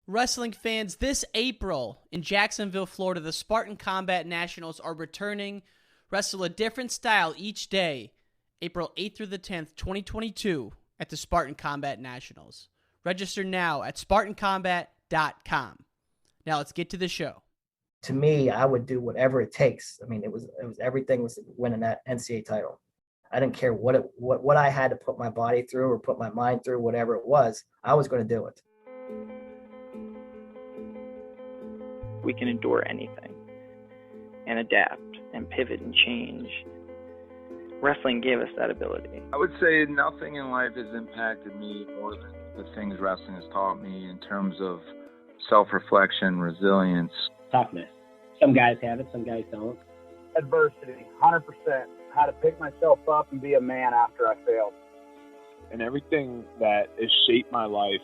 Wrestling fans, this April in Jacksonville, Florida, the Spartan Combat Nationals are returning. Wrestle a different style each day, April 8th through the 10th, 2022, at the Spartan Combat Nationals. Register now at SpartanCombat.com. Now let's get to the show. To me, I would do whatever it takes. I mean, it was everything was winning that NCAA title. I didn't care what I had to put my body through or put my mind through, whatever it was, I was going to do it. We can endure anything and adapt and pivot and change. Wrestling gave us that ability. I would say nothing in life has impacted me more than the things wrestling has taught me in terms of self-reflection, resilience. Toughness. Some guys have it, some guys don't. Adversity, 100%. How to pick myself up and be a man after I failed. And everything that has shaped my life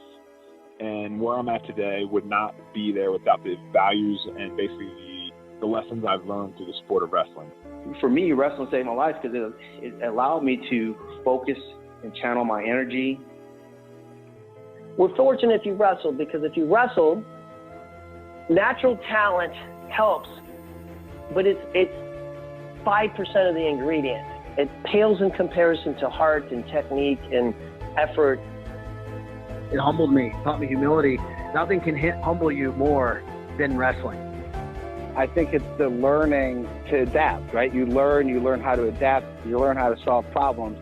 and where I'm at today would not be there without the values and basically the lessons I've learned through the sport of wrestling. For me, wrestling saved my life because it allowed me to focus and channel my energy. We're fortunate if you wrestled, because if you wrestled, natural talent helps, but it's 5% of the ingredient. It pales in comparison to heart and technique and effort. It humbled me, taught me humility. Nothing can humble you more than wrestling. I think it's the learning to adapt, right? You learn how to adapt, you learn how to solve problems.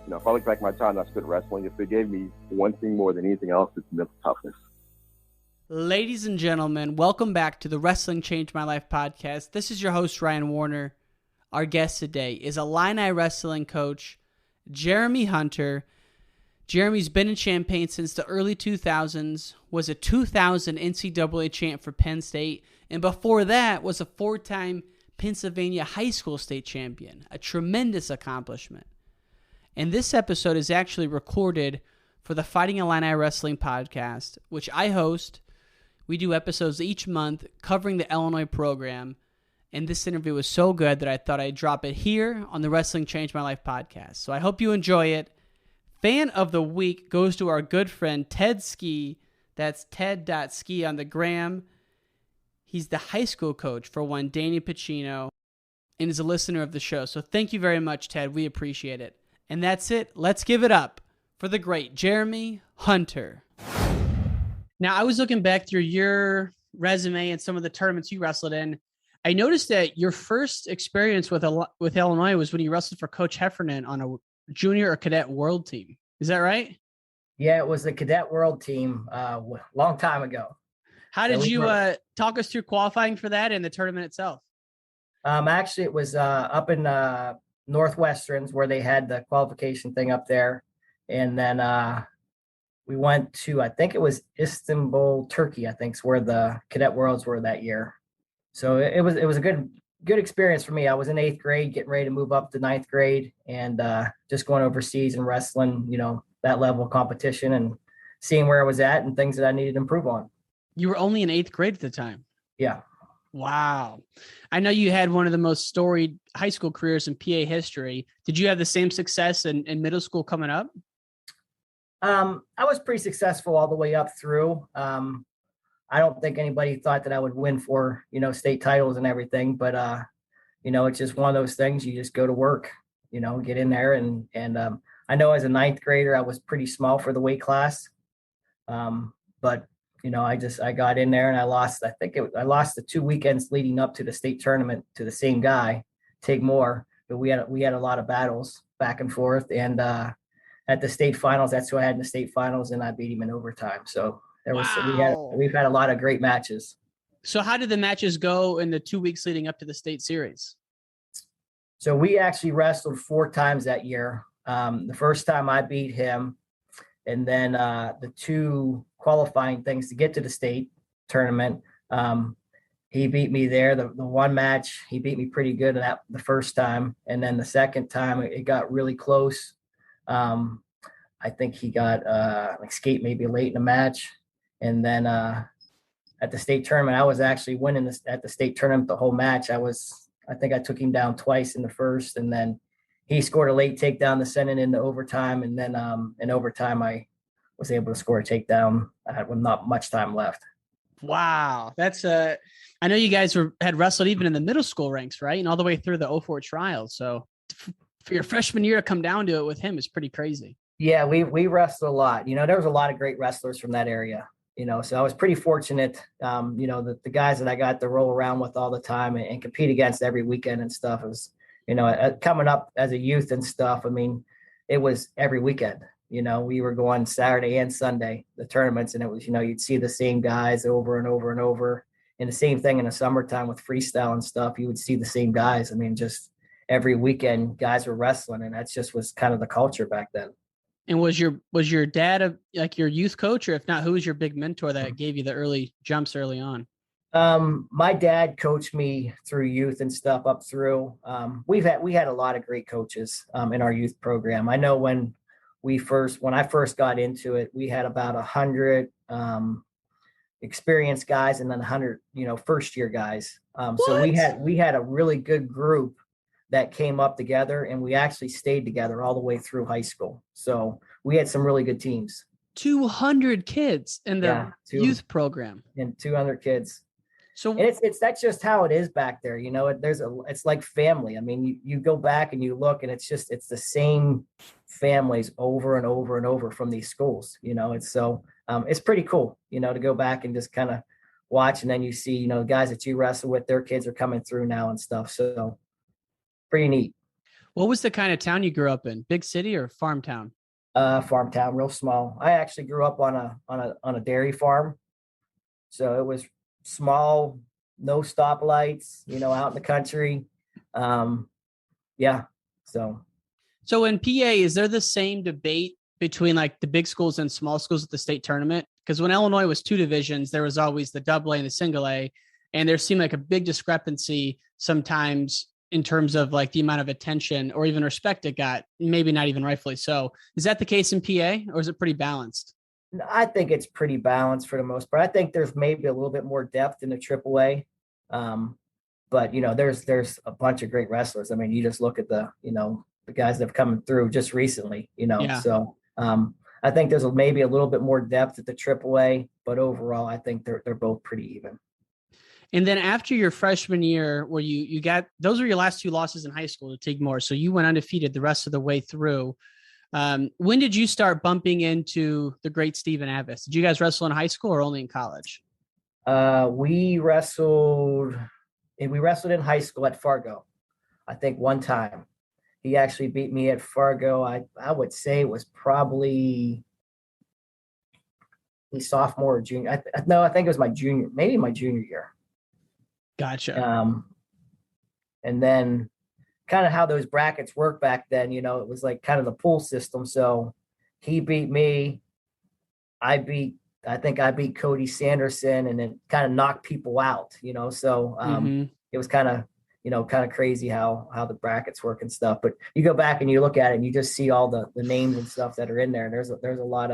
You know, if I look back at my time I spent wrestling, if they gave me one thing more than anything else, it's mental toughness. Ladies and gentlemen, welcome back to the Wrestling Changed My Life podcast. This is your host, Ryan Warner. Our guest today is Illini wrestling coach Jeremy Hunter. Jeremy's been in Champaign since the early 2000s, was a 2000 NCAA champ for Penn State, and before that was a four-time Pennsylvania high school state champion, a tremendous accomplishment. And this episode is actually recorded for the Fighting Illini Wrestling podcast, which I host. We do episodes each month covering the Illinois program, and this interview was so good that I thought I'd drop it here on the Wrestling Changed My Life podcast. So I hope you enjoy it. Fan of the week goes to our good friend Ted Ski. That's ted.ski on the gram. He's the high school coach for one Danny Pacino and is a listener of the show. So thank you very much, Ted. We appreciate it. And that's it. Let's give it up for the great Jeremy Hunter. Now, I was looking back through your resume and some of the tournaments you wrestled in. I noticed that your first experience with Illinois was when you wrestled for Coach Heffernan on a junior or cadet world team. Is that right? Yeah, it was the cadet world team long time ago. How did you talk us through qualifying for that and the tournament itself? Actually, it was up in Northwesterns where they had the qualification thing up there. And then we went to, I think it was Istanbul, Turkey, I think is where the cadet worlds were that year. So it was a good experience for me. I was in 8th grade, getting ready to move up to 9th grade, and just going overseas and wrestling, that level of competition and seeing where I was at and things that I needed to improve on. You were only in 8th grade at the time. Yeah. Wow. I know you had one of the most storied high school careers in PA history. Did you have the same success in middle school coming up? I was pretty successful all the way up through. I don't think anybody thought that I would win for, state titles and everything, but, it's just one of those things. You just go to work, get in there. And I know as a 9th grader, I was pretty small for the weight class. But, I got in there and I lost, I lost the 2 weekends leading up to the state tournament to the same guy, Tig Moore, but we had a lot of battles back and forth. And, at the state finals, that's who I had in the state finals, and I beat him in overtime. So we've had a lot of great matches. So how did the matches go in the 2 weeks leading up to the state series? So we actually wrestled 4 times that year. The first time I beat him, and then the 2 qualifying things to get to the state tournament, he beat me there. The one match, he beat me pretty good at the first time. And then the second time it got really close. I think he got skate maybe late in the match. And then at the state tournament, I was actually winning at the state tournament the whole match. I think I took him down twice in the first, and then he scored a late takedown to send it into overtime. And then in overtime, I was able to score a takedown with not much time left. Wow. That's I know you guys had wrestled even in the middle school ranks, right? And all the way through the 04 trials. So for your freshman year to come down to it with him is pretty crazy. Yeah, we wrestled a lot. There was a lot of great wrestlers from that area, so I was pretty fortunate, the guys that I got to roll around with all the time and compete against every weekend and stuff. It was, coming up as a youth and stuff. I mean, it was every weekend. We were going Saturday and Sunday, the tournaments, and it was, you'd see the same guys over and over and over. And the same thing in the summertime with freestyle and stuff, you would see the same guys. I mean, just every weekend guys were wrestling, and that just was kind of the culture back then. And was your dad like your youth coach, or if not, who was your big mentor that gave you the early jumps early on? My dad coached me through youth and stuff up through. We had a lot of great coaches in our youth program. I know when I first got into it, we had about 100 experienced guys and then 100, first year guys. So we had a really good group that came up together, and we actually stayed together all the way through high school. So we had some really good teams. 200 kids in the youth program. And 200 kids. So and that's just how it is back there. It's like family. I mean, you go back and you look, and it's the same families over and over and over from these schools. It's pretty cool, to go back and just kind of watch, and then you see, the guys that you wrestle with, their kids are coming through now and stuff. So pretty neat. What was the kind of town you grew up in? Big city or farm town? Farm town, real small. I actually grew up on a dairy farm. So it was small, no stoplights, out in the country. Yeah. So in PA, is there the same debate between like the big schools and small schools at the state tournament? Because when Illinois was 2 divisions, there was always the AA and the single A, and there seemed like a big discrepancy sometimes in terms of like the amount of attention or even respect it got, maybe not even rightfully so. Is that the case in PA, or is it pretty balanced? I think it's pretty balanced for the most part. I think there's maybe a little bit more depth in the AAA. But there's a bunch of great wrestlers. I mean, you just look at the guys that have come through just recently, Yeah. So I think there's maybe a little bit more depth at the AAA, but overall I think they're both pretty even. And then after your freshman year, where you got, those were your last 2 losses in high school to Tig Moore. So you went undefeated the rest of the way through. When did you start bumping into the great Stephen Avis? Did you guys wrestle in high school or only in college? We wrestled in high school at Fargo. I think one time he actually beat me at Fargo. I would say it was probably sophomore or junior. I think it was my junior year. Gotcha. And then kind of how those brackets work back then, it was like kind of the pool system. So he beat me. I think I beat Cody Sanderson, and it kind of knocked people out, so it was kind of crazy how the brackets work and stuff. But you go back and you look at it and you just see all the names and stuff that are in there. And there's a lot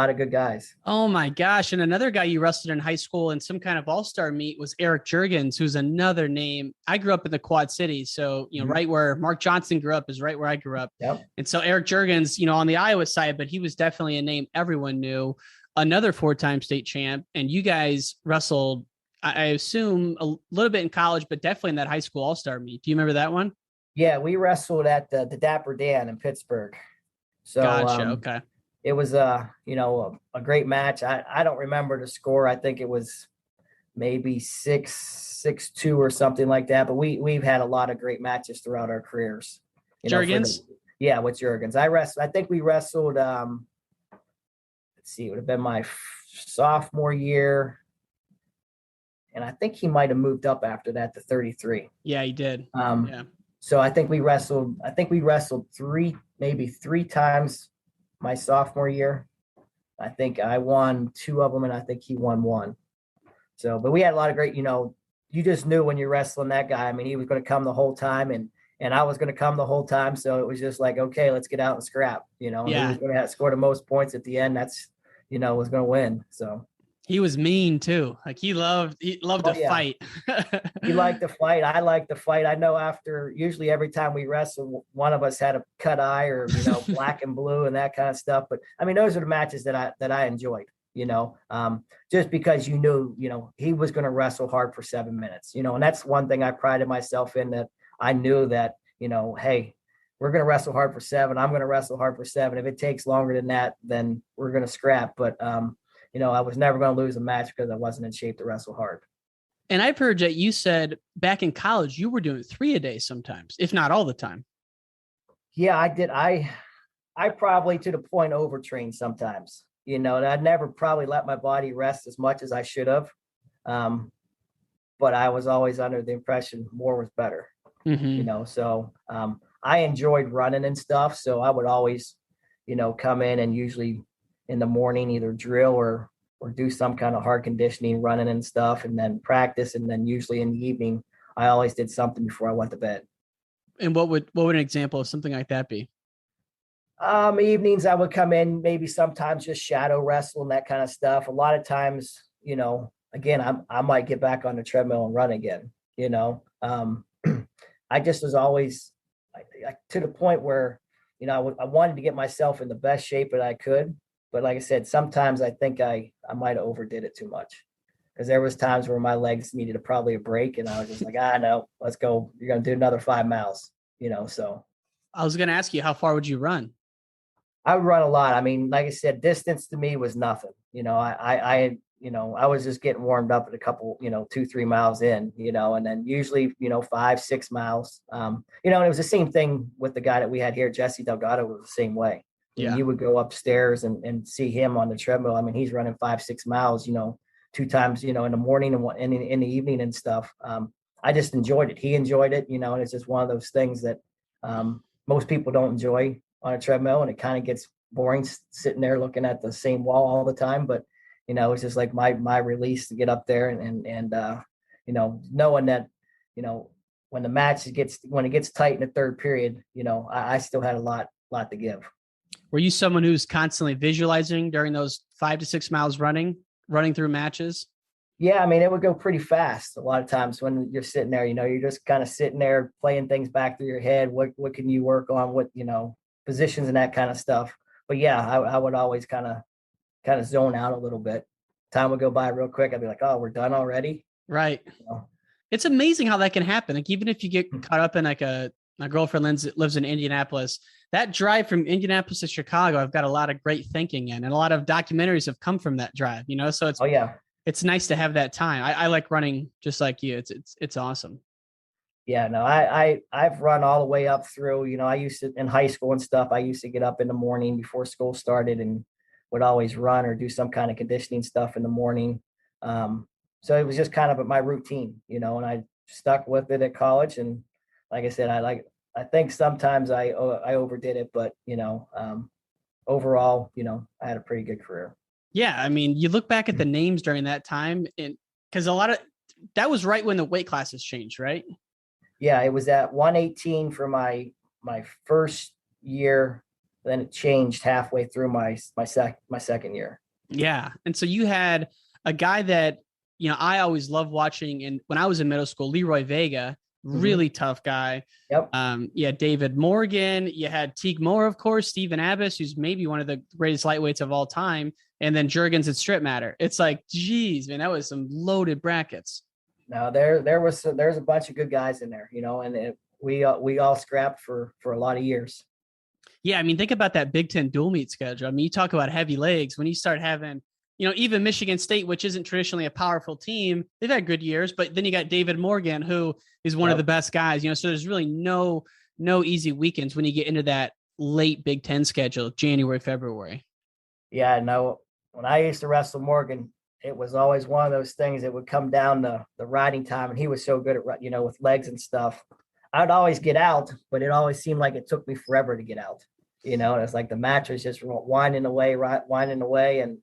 of good guys. Oh my gosh. And another guy you wrestled in high school in some kind of all-star meet was Eric Juergens, who's another name. I grew up in the Quad Cities. So, right where Mark Johnson grew up is right where I grew up. Yep. And so Eric Juergens, on the Iowa side, but he was definitely a name everyone knew, another 4-time state champ. And you guys wrestled, I assume, a little bit in college, but definitely in that high school all-star meet. Do you remember that one? Yeah, we wrestled at the Dapper Dan in Pittsburgh. So, gotcha. Okay. It was a great match. I don't remember the score. I think it was maybe 6-2 or something like that. But we've had a lot of great matches throughout our careers. Juergens? Yeah, with Juergens. I think we wrestled. Let's see, it would have been my sophomore year, and I think he might have moved up after that to 33. Yeah, he did. Yeah. So I think we wrestled 3 times my sophomore year. I think I won 2 of them, and I think he won 1. So, but we had a lot of great, you just knew when you're wrestling that guy. I mean, he was going to come the whole time, and I was going to come the whole time. So it was just like, okay, let's get out and scrap, Yeah. He was going to score the most points at the end. That's, was going to win. So. He was mean too. Like he loved to fight. He liked to fight. I like to fight. I know usually every time we wrestle, one of us had a cut eye or, black and blue and that kind of stuff. But I mean, those are the matches that I enjoyed, just because, he was going to wrestle hard for 7 minutes, and that's one thing I prided myself in, that I knew that, hey, we're going to wrestle hard for 7. I'm going to wrestle hard for 7. If it takes longer than that, then we're going to scrap. But, I was never going to lose a match because I wasn't in shape to wrestle hard. And I've heard that you said back in college, you were doing 3 a day sometimes, if not all the time. Yeah, I did. I probably to the point overtrained sometimes, and I'd never probably let my body rest as much as I should have. But I was always under the impression more was better, so I enjoyed running and stuff. So I would always, come in and usually in the morning, either drill or do some kind of hard conditioning, running and stuff, and then practice. And then usually in the evening, I always did something before I went to bed. And what would an example of something like that be? Evenings, I would come in, maybe sometimes just shadow wrestle and that kind of stuff. A lot of times, again, I might get back on the treadmill and run again, I just was always to the point where, I wanted to get myself in the best shape that I could. But like I said, sometimes I think I might have overdid it too much, because there was times where my legs needed probably a break, and I was just like, no, let's go. You're going to do another 5 miles, so. I was going to ask you, how far would you run? I would run a lot. I mean, like I said, distance to me was nothing. I was just getting warmed up at a couple, 2-3 miles in, and then usually, 5-6 miles. And it was the same thing with the guy that we had here, Jesse Delgado, was the same way. Yeah. You would go upstairs and see him on the treadmill. I mean, he's running 5-6 miles, 2 times, in the morning and in the evening and stuff. I just enjoyed it. He enjoyed it, and it's just one of those things that most people don't enjoy on a treadmill, and it kind of gets boring sitting there looking at the same wall all the time. But, it's just like my release to get up there and knowing that, when it gets tight in the third period, I still had a lot to give. Were you someone who's constantly visualizing during those 5 to 6 miles running through matches? Yeah. I mean, it would go pretty fast. A lot of times when you're sitting there, you're just kind of sitting there playing things back through your head. What can you work on? What, positions and that kind of stuff. But yeah, I would always kind of zone out a little bit. Time would go by real quick. I'd be like, oh, we're done already. Right. It's amazing how that can happen. Like, even if you get caught up in like my girlfriend lives in Indianapolis, that drive from Indianapolis to Chicago, I've got a lot of great thinking in, and a lot of documentaries have come from that drive, so it's, it's nice to have that time. I like running just like you. It's awesome. Yeah, no, I've run all the way up through, I used to, in high school and stuff, I used to get up in the morning before school started and would always run or do some kind of conditioning stuff in the morning. So it was just kind of my routine, and I stuck with it at college. And like I said, I think sometimes I overdid it, but, overall, I had a pretty good career. Yeah. I mean, you look back at the names during that time, and because that was right when the weight classes changed, right? Yeah, it was at 118 for my first year. Then it changed halfway through my second year. Yeah. And so you had a guy that, I always loved watching. And when I was in middle school, Leroy Vega, really tough guy. Yep. You had David Morgan, you had Teague Moore, of course, Stephen Abbas, who's maybe one of the greatest lightweights of all time. And then Juergens at Strip Matter. It's like, geez, man, that was some loaded brackets. No, there's a bunch of good guys in there, and we all scrapped for a lot of years. Yeah. I mean, think about that Big Ten dual meet schedule. I mean, you talk about heavy legs when you start having, even Michigan State, which isn't traditionally a powerful team, they've had good years, but then you got David Morgan, who is one of the best guys, so there's really no easy weekends when you get into that late Big Ten schedule, January, February. Yeah, no, when I used to wrestle Morgan, it was always one of those things that would come down to the riding time. And he was so good at, with legs and stuff. I'd always get out, but it always seemed like it took me forever to get out. It's like the match was just winding away. And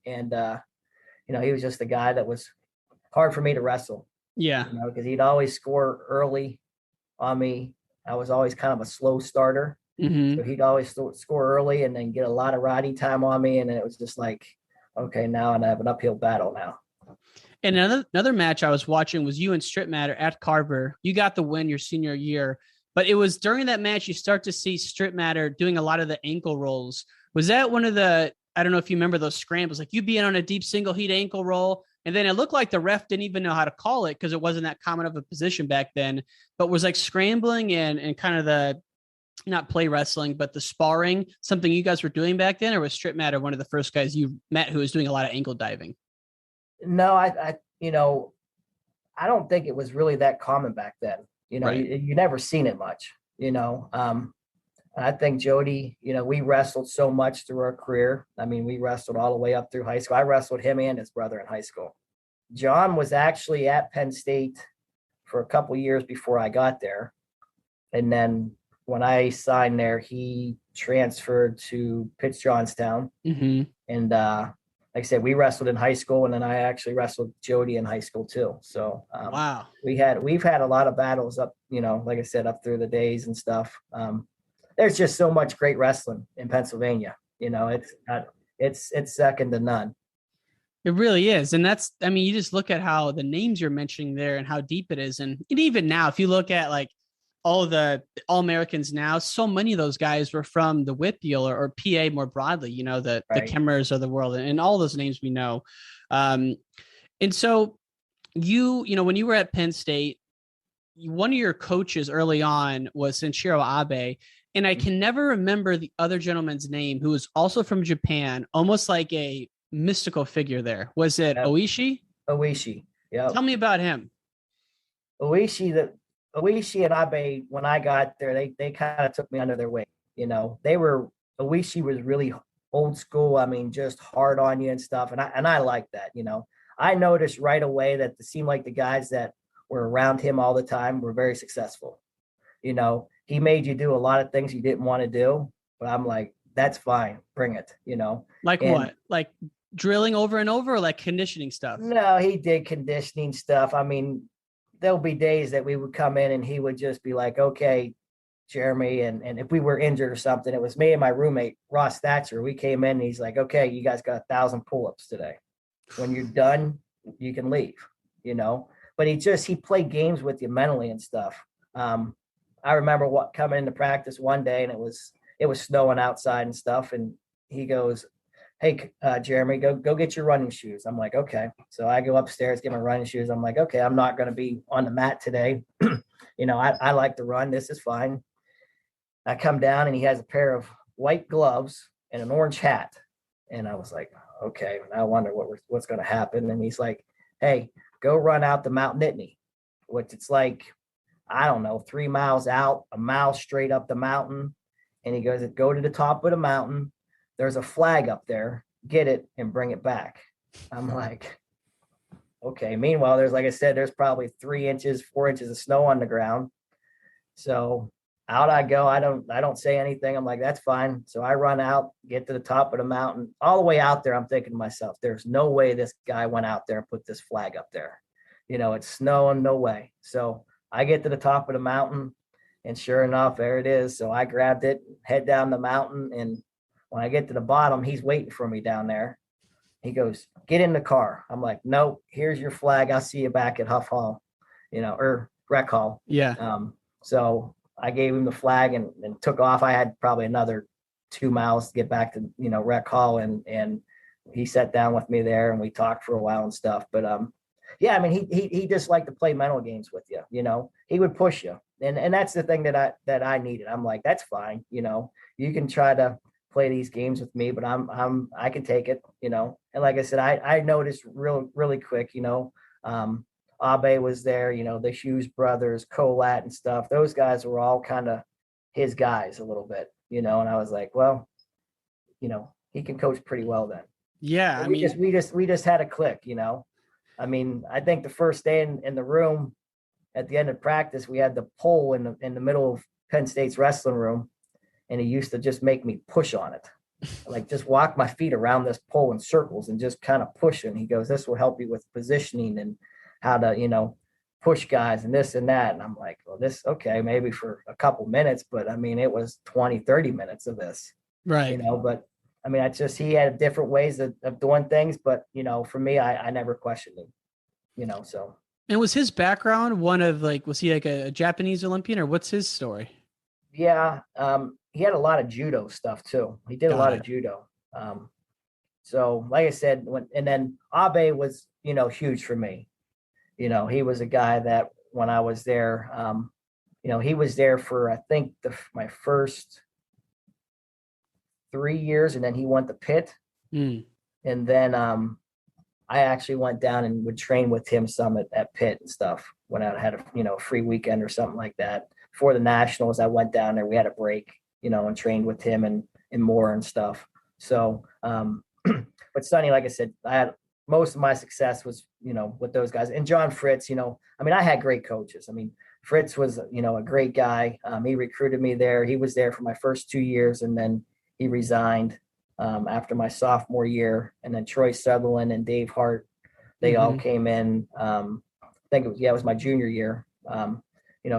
he was just the guy that was hard for me to wrestle. Yeah. Because he'd always score early on me. I was always kind of a slow starter. Mm-hmm. So he'd always score early and then get a lot of riding time on me. And then it was just like, okay, now I have an uphill battle now. And another match I was watching was you and Strip Matter at Carver. You got the win your senior year, but it was during that match you start to see Strip Matter doing a lot of the ankle rolls. Was that one of the, I don't know if you remember those scrambles, like you being on a deep single heat ankle roll, and then it looked like the ref didn't even know how to call it because it wasn't that common of a position back then, but was like scrambling and kind of the, not play wrestling, but the sparring, something you guys were doing back then, or was Strip Matter one of the first guys you met who was doing a lot of ankle diving? No, I I don't think it was really that common back then. Right. You never seen it much, I think Jody, we wrestled so much through our career. I mean, we wrestled all the way up through high school. I wrestled him and his brother in high school. John was actually at Penn State for a couple years before I got there. And then when I signed there, he transferred to Pitts Johnstown. Mm-hmm. And like I said, we wrestled in high school, and then I actually wrestled Jody in high school too. So wow, we've had a lot of battles up, like I said, up through the days and stuff. There's just so much great wrestling in Pennsylvania. It's second to none. It really is. And that's, I mean, you just look at how the names you're mentioning there and how deep it is. And even now, if you look at like all the All-Americans now, so many of those guys were from the WIP deal or PA more broadly, the Kemmers of the world and all those names we know. And so when you were at Penn State, one of your coaches early on was Senshiro Abe. And I can never remember the other gentleman's name who was also from Japan, almost like a mystical figure there. Was it Oishi? Oishi, yeah. Tell me about him. Oishi and Abe, when I got there, they kind of took me under their wing. Oishi was really old school. I mean, just hard on you and stuff. And I like that, I noticed right away that it seemed like the guys that were around him all the time were very successful. He made you do a lot of things you didn't want to do, but I'm like, that's fine. Bring it, what? Like drilling over and over, or like conditioning stuff? No, he did conditioning stuff. I mean, there'll be days that we would come in and he would just be like, okay, Jeremy. And if we were injured or something, it was me and my roommate, Ross Thatcher. We came in and he's like, okay, you guys got 1,000 pull-ups today. When you're done, you can leave, but he played games with you mentally and stuff. I remember coming into practice one day and it was snowing outside and stuff. And he goes, hey, Jeremy, go get your running shoes. I'm like, okay. So I go upstairs, get my running shoes. I'm like, okay, I'm not going to be on the mat today. I like to run. This is fine. I come down and he has a pair of white gloves and an orange hat. And I was like, okay, I wonder what's going to happen. And he's like, hey, go run out the Mount Nittany, which it's like, I don't know, 3 miles out, a mile straight up the mountain. And he goes, go to the top of the mountain. There's a flag up there, get it and bring it back. I'm like, okay. Meanwhile, like I said, there's probably 3 inches, 4 inches of snow on the ground. So out I go. I don't say anything. I'm like, that's fine. So I run out, get to the top of the mountain, all the way out there. I'm thinking to myself, there's no way this guy went out there and put this flag up there. It's snowing, no way. So I get to the top of the mountain and sure enough, there it is. So I grabbed it, head down the mountain. And when I get to the bottom, he's waiting for me down there. He goes, get in the car. I'm like, nope, here's your flag. I'll see you back at Huff Hall, or Rec Hall. Yeah. So I gave him the flag and took off. I had probably another 2 miles to get back to, Rec Hall. And he sat down with me there and we talked for a while and stuff. But, yeah, I mean, he just liked to play mental games with you, he would push you. And that's the thing that I needed. I'm like, that's fine. You can try to play these games with me, but I can take it, and like I said, I noticed really quick, Abe was there, the Hughes brothers, Kyle Ott and stuff. Those guys were all kind of his guys a little bit, and I was like, well, he can coach pretty well then. Yeah. We just had a click, I mean, I think the first day in the room at the end of practice, we had the pole in the middle of Penn State's wrestling room. And he used to just make me push on it, like just walk my feet around this pole in circles and just kind of push. And he goes, this will help you with positioning and how to, push guys and this and that. And I'm like, well, okay, maybe for a couple minutes, but I mean, it was 20, 30 minutes of this, right. But I mean, he had different ways of doing things, but for me, I never questioned him. so. And was his background one of was he like a Japanese Olympian, or what's his story? Yeah. He had a lot of judo stuff too. He did a lot of judo. So like I said, and then Abe was, huge for me. He was a guy that when I was there, he was there for, I think my first 3 years, and then he went to Pitt. And then, I actually went down and would train with him some at Pitt and stuff when I had a free weekend or something like that. For the Nationals, I went down there. We had a break, and trained with him and more and stuff. So, but Sonny, like I said, I had most of my success was, with those guys. And John Fritz, I had great coaches. Fritz was, a great guy. He recruited me there. He was there for my first 2 years, and then he resigned after my sophomore year. And then Troy Sutherland and Dave Hart, they all came in. I think it was my junior year.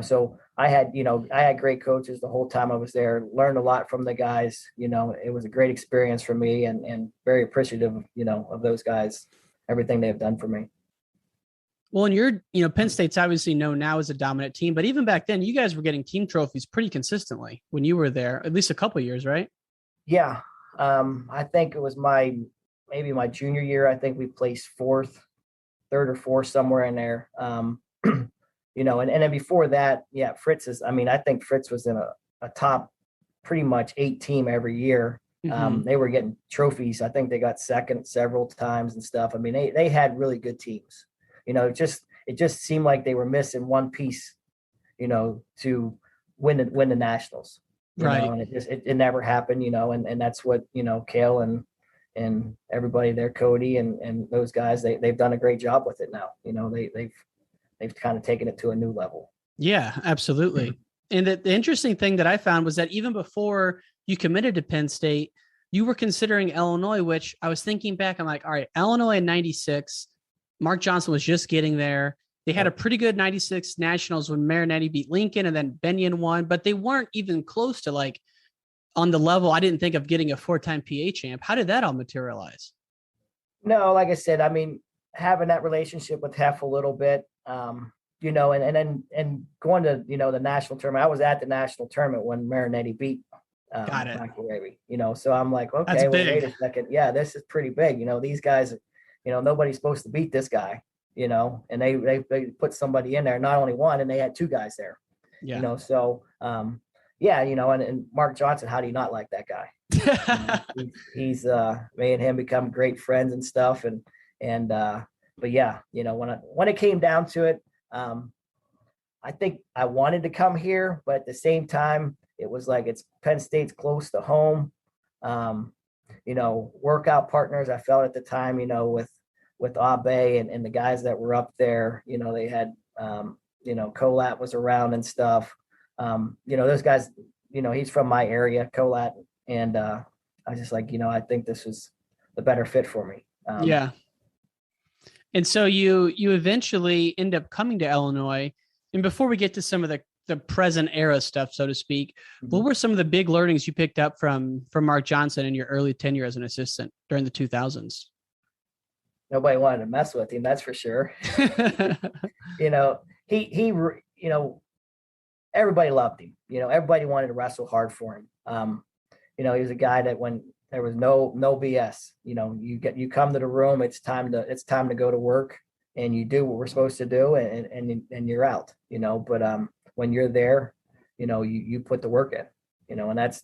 So I had great coaches the whole time I was there, learned a lot from the guys. It was a great experience for me, and very appreciative, of those guys, everything they have done for me. Well, and Penn State's obviously known now as a dominant team, but even back then, you guys were getting team trophies pretty consistently when you were there, at least a couple of years, right? Yeah. I think it was maybe my junior year. I think we placed third or fourth, somewhere in there. And then before that, Fritz I think Fritz was in a top pretty much 8 team every year. They were getting trophies. I think they got second several times and stuff. They had really good teams. It just seemed like they were missing one piece, to win the Nationals. Right. And it never happened, and that's what, Kale and everybody there, Cody and those guys, they've done a great job with it now. They've kind of taken it to a new level. Yeah, absolutely. And the interesting thing that I found was that even before you committed to Penn State, you were considering Illinois, which I was thinking back, I'm like, all right, Illinois in 96, Mark Johnson was just getting there. They had a pretty good 96 Nationals when Marinetti beat Lincoln, and then Benyon won, but they weren't even close to on the level I didn't think of getting a 4-time PA champ. How did that all materialize? No, like I said, having that relationship with Hef a little bit, and going to, the national tournament. I was at the national tournament when Marinetti beat Michael Ravy, so I'm like, okay, wait a second. Yeah, this is pretty big. These guys, nobody's supposed to beat this guy. And they put somebody in there, not only one, and they had 2 guys there, so, and Mark Johnson, how do you not like that guy? He's me and him become great friends and stuff. But yeah, when it came down to it, I think I wanted to come here, but at the same time, it was like, it's Penn State's close to home. Workout partners, I felt at the time, with Abe and the guys that were up there, they had, Colat was around and stuff. Those guys, he's from my area, Colat. And I was just like, I think this was the better fit for me. Yeah. And so you eventually end up coming to Illinois. And before we get to some of the present era stuff, so to speak, what were some of the big learnings you picked up from Mark Johnson in your early tenure as an assistant during the 2000s? Nobody wanted to mess with him, that's for sure. He everybody loved him. Everybody wanted to wrestle hard for him. He was a guy that when there was no BS, you come to the room, it's time to go to work, and you do what we're supposed to do, and you're out. But when you're there, you put the work in. And that's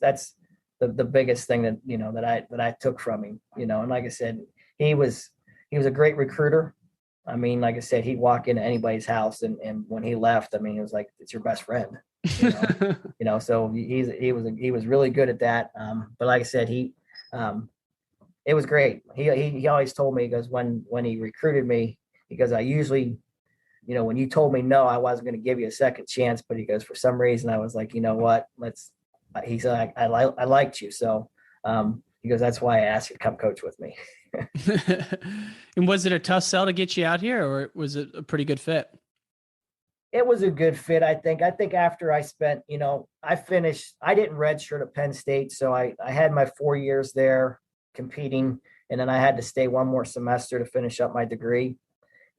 the biggest thing that that I took from him. And like I said, he was a great recruiter. Like I said, he'd walk into anybody's house, and when he left, he was like, it's your best friend. So he was really good at that. But like I said, it was great. He always told me, he goes, when he recruited me, he goes, I usually, when you told me no, I wasn't going to give you a second chance, but he goes, for some reason, I was like, you know what, he said, I liked you. So, he goes, that's why I asked you to come coach with me. And was it a tough sell to get you out here, or was it a pretty good fit? It was a good fit, I think. I think after I spent, I didn't redshirt at Penn State. So I had my 4 years there competing, and then I had to stay one more semester to finish up my degree.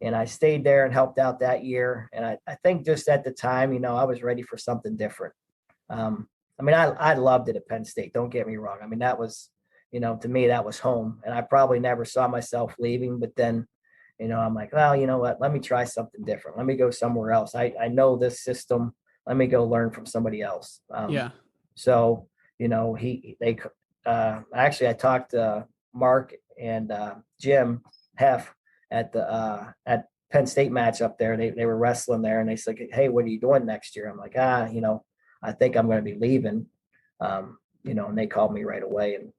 And I stayed there and helped out that year. And I think just at the time, you know, I was ready for something different. I mean, I loved it at Penn State. Don't get me wrong. I mean, that was, you know, to me, that was home. And I probably never saw myself leaving. But then, you know, I'm like, well, you know what? Let me try something different. Let me go somewhere else. I know this system. Let me go learn from somebody else. So, you know, actually, I talked to Mark and Jim Heff at Penn State match up there. They were wrestling there, and they said, hey, what are you doing next year? I'm like, you know, I think I'm going to be leaving. You know, and they called me right away, and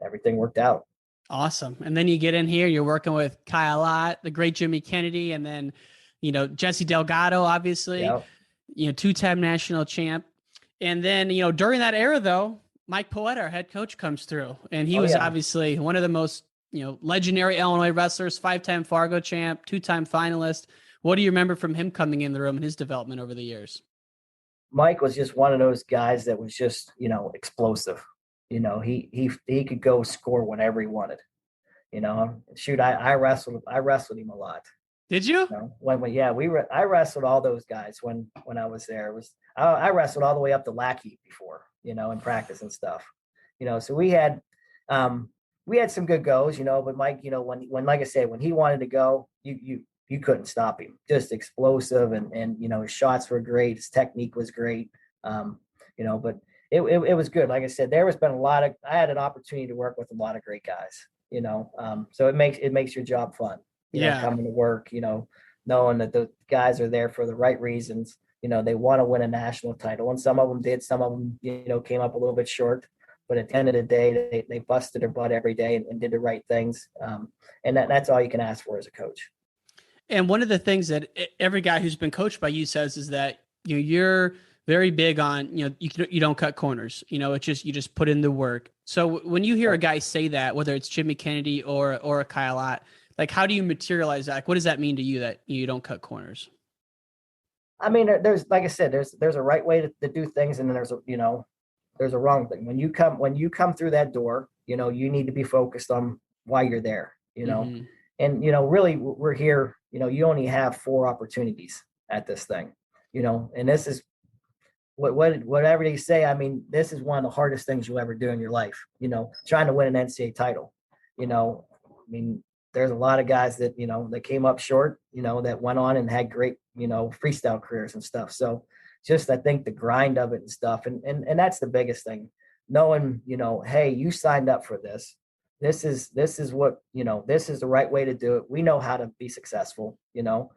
everything worked out. Awesome. And then you get in here, you're working with Kyle Ott, the great Jimmy Kennedy, and then, you know, Jesse Delgado, obviously, you know, 2-time national champ. And then, you know, during that era, though, Mike Poeta, our head coach, comes through, and he was obviously one of the most, you know, legendary Illinois wrestlers, 5-time Fargo champ, 2-time finalist. What do you remember from him coming in the room and his development over the years? Mike was just one of those guys that was just, you know, explosive. You know, he could go score whenever he wanted. You know, shoot, I wrestled him a lot. Did you? You know, I wrestled all those guys when I was there. I wrestled all the way up to Lackey before, you know, in practice and stuff. You know, so we had some good goes, you know, but Mike, you know, when like I said, when he wanted to go, you couldn't stop him. Just explosive, and you know, his shots were great, his technique was great. You know, but it was good. Like I said, there has been I had an opportunity to work with a lot of great guys, you know. So it makes your job fun. You know, coming to work, you know, knowing that the guys are there for the right reasons. You know, they want to win a national title, and some of them did. Some of them, you know, came up a little bit short. But at the end of the day, they busted their butt every day and did the right things. And that's all you can ask for as a coach. And one of the things that every guy who's been coached by you says is that, you know, you're very big on, you know, you don't cut corners. You know, you just put in the work. So when you hear a guy say that, whether it's Jimmy Kennedy or a Kyle Ott, like, how do you materialize that? Like, what does that mean to you that you don't cut corners? I mean, there's, like I said, there's a right way to do things, and then there's a wrong thing. When you come through that door, you know, you need to be focused on why you're there, you know. And, you know, really we're here, you know, you only have 4 opportunities at this thing, you know, and this is whatever they say. I mean, this is one of the hardest things you'll ever do in your life, you know, trying to win an NCAA title. You know, I mean, there's a lot of guys that, you know, that came up short, you know, that went on and had great, you know, freestyle careers and stuff. So just, I think the grind of it and stuff. And that's the biggest thing, knowing, you know, hey, you signed up for this. This is what, you know, this is the right way to do it. We know how to be successful. You know,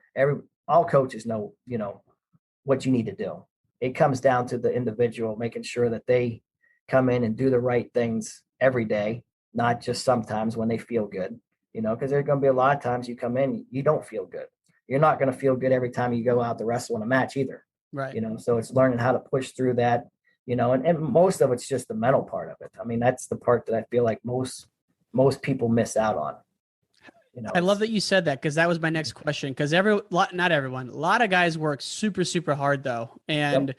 all coaches know, you know, what you need to do. It comes down to the individual, making sure that they come in and do the right things every day, not just sometimes when they feel good, you know, because there's going to be a lot of times you come in, you don't feel good. You're not going to feel good every time you go out to wrestle in a match either. Right. You know, so it's learning how to push through that, you know, and most of it's just the mental part of it. I mean, that's the part that I feel like most people miss out on. You know, I love that you said that, because that was my next question. Because not everyone, a lot of guys work super, super hard though. And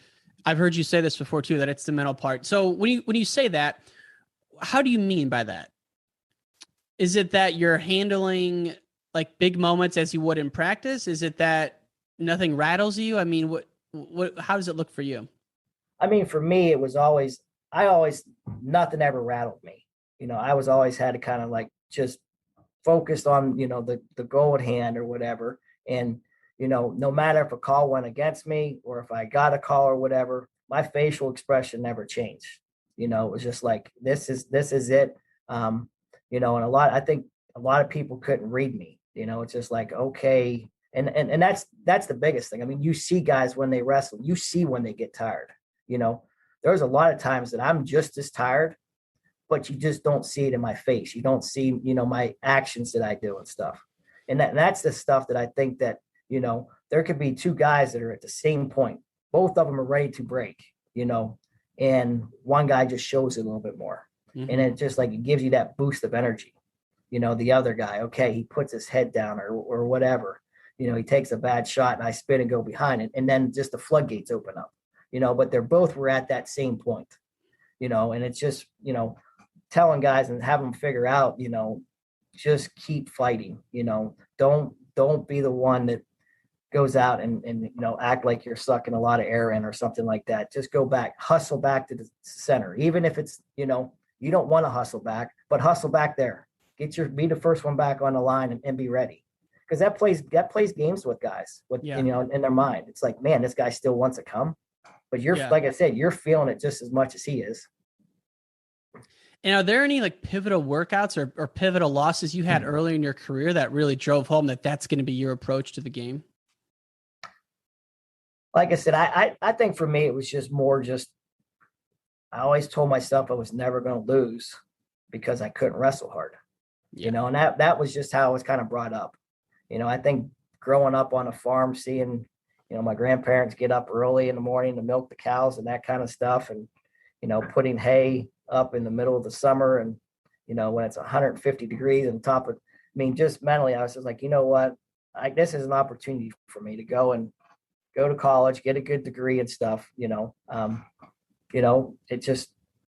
I've heard you say this before too, that it's the mental part. So when you say that, how do you mean by that? Is it that you're handling like big moments as you would in practice? Is it that nothing rattles you? I mean, how does it look for you? I mean, for me, it was nothing ever rattled me. You know, I was always had to kind of like just focused on, you know, the goal at hand or whatever. And, you know, no matter if a call went against me or if I got a call or whatever, my facial expression never changed. You know, it was just like, this is it. You know, and I think a lot of people couldn't read me. You know, it's just like, okay. And that's the biggest thing. I mean, you see guys when they wrestle, you see when they get tired. You know, there's a lot of times that I'm just as tired, but you just don't see it in my face. You don't see, you know, my actions that I do and stuff. And that's the stuff that I think that, you know, there could be 2 guys that are at the same point. Both of them are ready to break, you know, and one guy just shows it a little bit more. And it just like, it gives you that boost of energy. You know, the other guy, okay, he puts his head down or whatever, you know, he takes a bad shot and I spin and go behind it. And then just the floodgates open up, you know, but were at that same point, you know, and it's just, you know, telling guys and have them figure out, you know, just keep fighting, you know, don't don't be the one that goes out and act like you're sucking a lot of air in or something like that. Just go back, hustle back to the center, even if it's you don't want to hustle back, but hustle back there. Be the first one back on the line and be ready, because that plays games with guys in their mind. It's like, man, this guy still wants to come, but like I said, you're feeling it just as much as he is. And are there any like pivotal workouts or pivotal losses you had early in your career that really drove home that that's going to be your approach to the game? Like I said, I think for me, it was I always told myself I was never going to lose because I couldn't wrestle hard, and that was just how I was kind of brought up. I think growing up on a farm, seeing, my grandparents get up early in the morning to milk the cows and that kind of stuff. And, putting hay up in the middle of the summer and, when it's 150 degrees on top of, just mentally, I was just like, you know what, this is an opportunity for me to go to college, get a good degree and stuff, it just,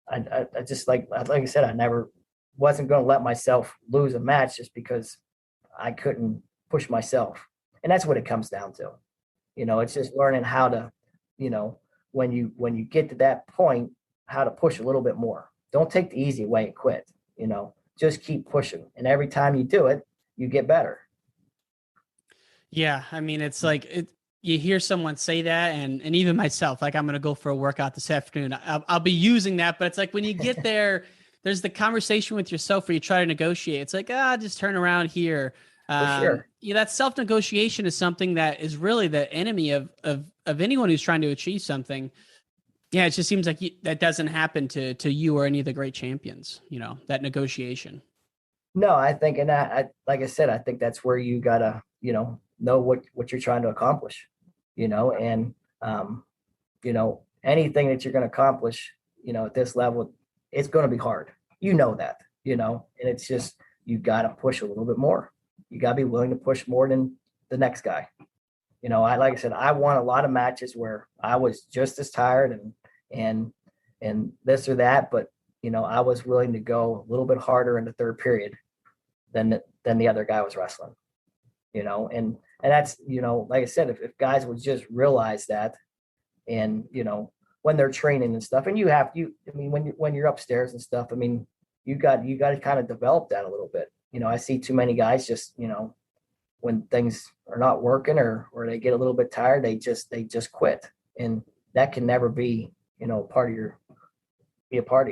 I just like I said, I never wasn't going to let myself lose a match just because I couldn't push myself. And that's what it comes down to. It's just learning how to, when you get to that point, how to push a little bit more. Don't take the easy way and quit, just keep pushing. And every time you do it, you get better. Yeah. It's like you hear someone say that and even myself, like, I'm going to go for a workout this afternoon. I'll be using that, but it's like when you get there, there's the conversation with yourself where you try to negotiate. It's like, just turn around here. For sure. That self-negotiation is something that is really the enemy of anyone who's trying to achieve something. Yeah. It just seems like that doesn't happen to you or any of the great champions, that negotiation. No, I think, and like I said, I think that's where you gotta, know what you're trying to accomplish, and, anything that you're going to accomplish, at this level, it's going to be hard, that, and it's just, you got to push a little bit more. You got to be willing to push more than the next guy. Like I said, I won a lot of matches where I was just as tired and this or that, but, I was willing to go a little bit harder in the third period than the other guy was wrestling, and that's, like I said, if guys would just realize that, and, when they're training and stuff, and when you're upstairs and stuff, you got to kind of develop that a little bit. I see too many guys just, when things are not working or they get a little bit tired, they just quit. And that can never be, a part of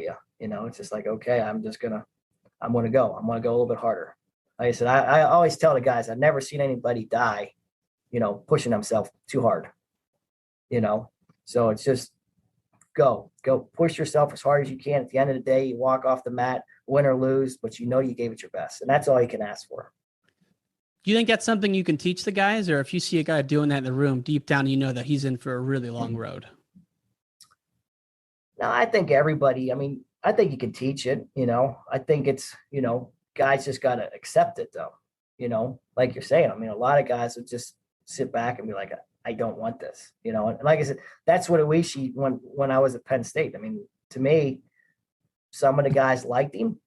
you. It's just like, okay, I'm going to go a little bit harder. Like I said, I always tell the guys, I've never seen anybody die, pushing themselves too hard, so it's just go push yourself as hard as you can. At the end of the day, you walk off the mat, win or lose, but you gave it your best, and that's all you can ask for. Do you think that's something you can teach the guys, or if you see a guy doing that in the room, deep down, that he's in for a really long road? No, I think everybody, I think you can teach it, I think it's, guys just got to accept it though, like you're saying. A lot of guys would just sit back and be like, I don't want this, and like I said, that's what when I was at Penn State. To me, some of the guys liked him,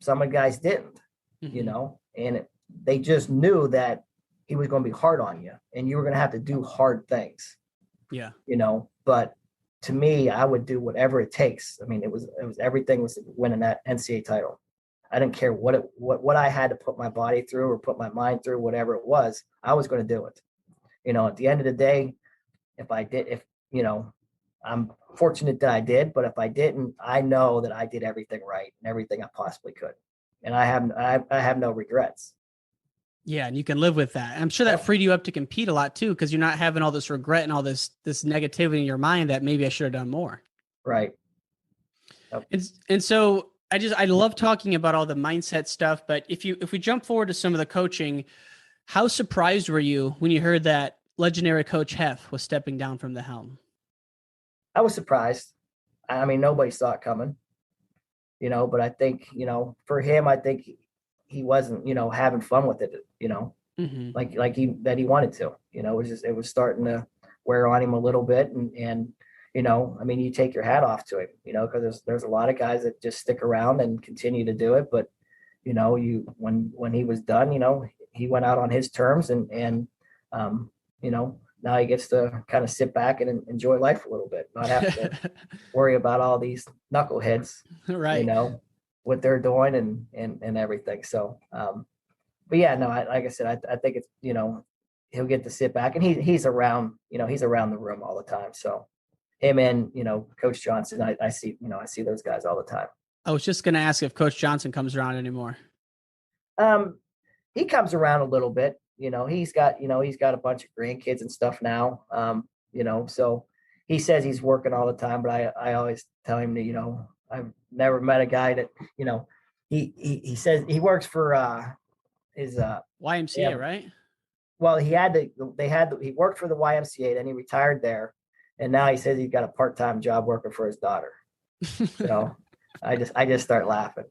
some of the guys didn't, and they just knew that he was going to be hard on you and you were going to have to do hard things. Yeah. But to me, I would do whatever it takes. It was everything was winning that NCAA title. I didn't care what I had to put my body through or put my mind through, whatever it was, I was going to do it. At the end of the day, I'm fortunate that I did, but if I didn't, I know that I did everything right and everything I possibly could. And I have no regrets. Yeah. And you can live with that. I'm sure that freed you up to compete a lot too, because you're not having all this regret and all this negativity in your mind that maybe I should have done more. Right. Yep. And so I love talking about all the mindset stuff, but if we jump forward to some of the coaching, how surprised were you when you heard that legendary Coach Heff was stepping down from the helm? I was surprised. Nobody saw it coming, but I think, for him, I think he wasn't, having fun with it, like he wanted to, it was starting to wear on him a little bit. And you take your hat off to him, because there's a lot of guys that just stick around and continue to do it. But, when he was done, he went out on his terms and now he gets to kind of sit back and enjoy life a little bit, not have to worry about all these knuckleheads, right. What they're doing and everything. So, but yeah, no, like I said, I think it's, he'll get to sit back and he's around, he's around the room all the time. So him and, Coach Johnson, I see those guys all the time. I was just going to ask if Coach Johnson comes around anymore. He comes around a little bit. He's got a bunch of grandkids and stuff now. So he says he's working all the time, but I always tell him that, I've never met a guy that, he says he works for his YMCA, right? Well, he worked for the YMCA, then he retired there. And now he says he's got a part-time job working for his daughter. So I just start laughing.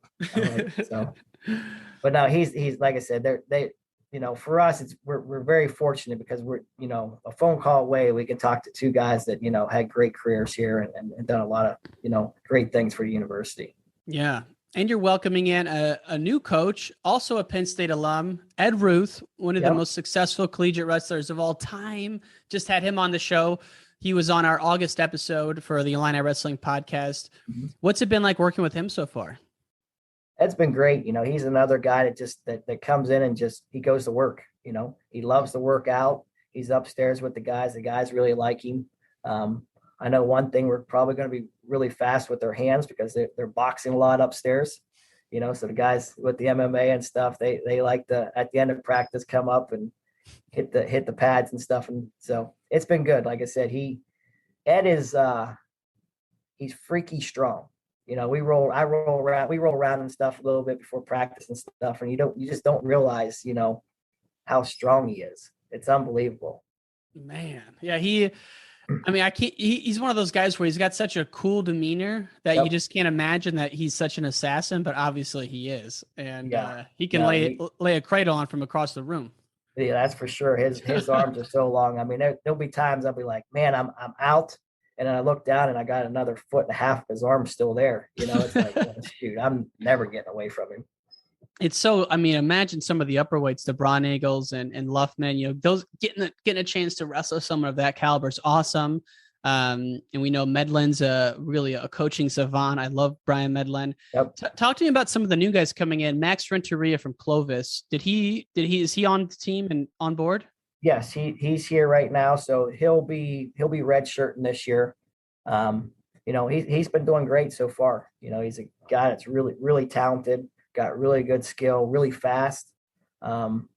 But no, he's like I said, they for us, we're very fortunate because we're, a phone call away. We can talk to two guys that, had great careers here and done a lot of, great things for the university. Yeah. And you're welcoming in a new coach, also a Penn State alum, Ed Ruth, one of the most successful collegiate wrestlers of all time. Just had him on the show. He was on our August episode for the Illini Wrestling podcast. Mm-hmm. What's it been like working with him so far? Ed's been great. He's another guy that comes in and he goes to work. He loves to work out. He's upstairs with the guys. The guys really like him. I know one thing, we're probably going to be really fast with their hands because they're boxing a lot upstairs. So the guys with the MMA and stuff, they like to, at the end of practice, come up and hit the pads and stuff. And so it's been good. Like I said, Ed is, he's freaky strong. We roll around and stuff a little bit before practice and stuff. And you just don't realize, how strong he is. It's unbelievable. Man. Yeah. He's one of those guys where he's got such a cool demeanor that you just can't imagine that he's such an assassin, but obviously he is. And he can lay a cradle on from across the room. Yeah, that's for sure. His arms are so long. I mean, there'll be times I'll be like, man, I'm out. And then I look down and I got another 1.5 feet of his arm still there. It's like, shoot, I'm never getting away from him. It's so, imagine some of the upper weights, the Braun Eagles and Luffman, those getting a chance to wrestle someone of that caliber is awesome. And we know Medlin's really a coaching savant. I love Brian Medlin. Yep. Talk to me about some of the new guys coming in. Max Renteria from Clovis. Is he on the team and on board? Yes, he's here right now. So he'll be redshirting this year. He's been doing great so far. He's a guy that's really, really talented, got really good skill, really fast, really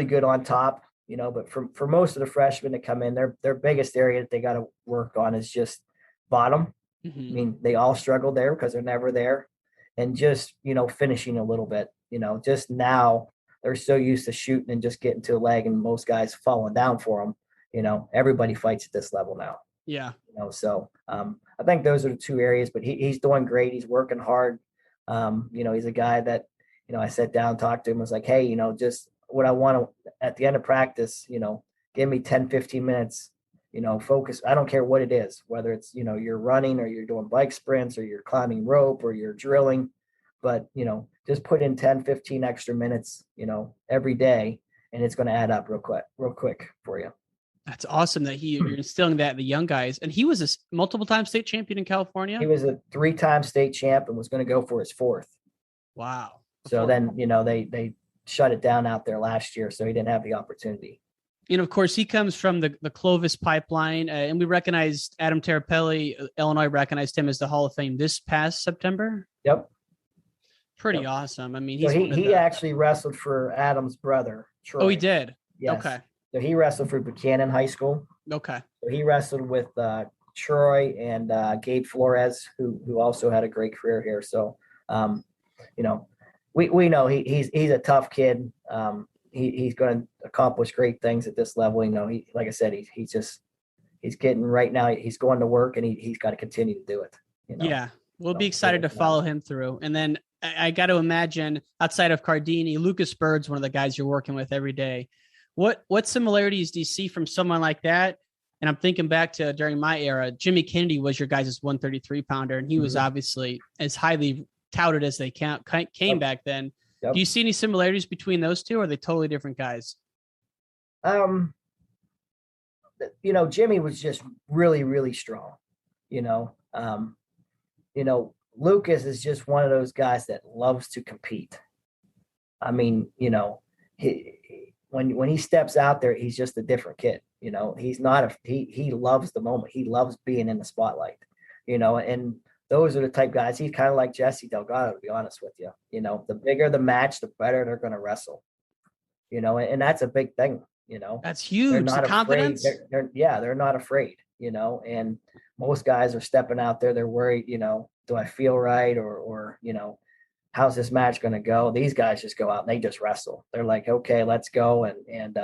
good on top, but for most of the freshmen that come in, their biggest area that they got to work on is just bottom. Mm-hmm. They all struggle there because they're never there, and just, finishing a little bit, just now they're so used to shooting and just getting to a leg and most guys falling down for them. Everybody fights at this level now. Yeah. So I think those are the two areas, but he's doing great. He's working hard. He's a guy that, I sat down, talked to him, was like, hey, just what I want to, at the end of practice, give me 10, 15 minutes, focus. I don't care what it is, whether it's, you're running or you're doing bike sprints or you're climbing rope or you're drilling, but, just put in 10, 15 extra minutes, every day, and it's going to add up real quick for you. That's awesome that you're instilling that in the young guys. And he was a multiple-time state champion in California. He was a 3-time state champ and was going to go for his 4th. Wow. So then, they shut it down out there last year, so he didn't have the opportunity. Of course, he comes from the Clovis pipeline, and we recognized Adam Terapelli. Illinois recognized him as the Hall of Fame this past September. Yep. Pretty awesome. He actually wrestled for Adam's brother, Troy. Oh, he did? Yes. Okay. So he wrestled for Buchanan High School. Okay. So he wrestled with Troy and Gabe Flores, who also had a great career here. So, we know he's a tough kid. He's going to accomplish great things at this level. Like I said, he's getting right now. He's going to work and he's got to continue to do it. Yeah, we'll be excited to follow him through. And then I got to imagine outside of Cardini, Lucas Bird's one of the guys you're working with every day. What similarities do you see from someone like that? And I'm thinking back to during my era, Jimmy Kennedy was your guys' 133 pounder, and he was obviously as highly touted as they came back then. Yep. Do you see any similarities between those two, or are they totally different guys? Jimmy was just really, really strong, Lucas is just one of those guys that loves to compete. I mean, when he steps out there, he's just a different kid. He's not he loves the moment. He loves being in the spotlight, and those are the type guys. He's kind of like Jesse Delgado, to be honest with you. The bigger the match, the better they're going to wrestle, and that's a big thing. That's huge. They're not the confidence. They're not afraid, and most guys are stepping out there. They're worried, do I feel right? Or how's this match going to go? These guys just go out and they just wrestle. They're like, okay, let's go. And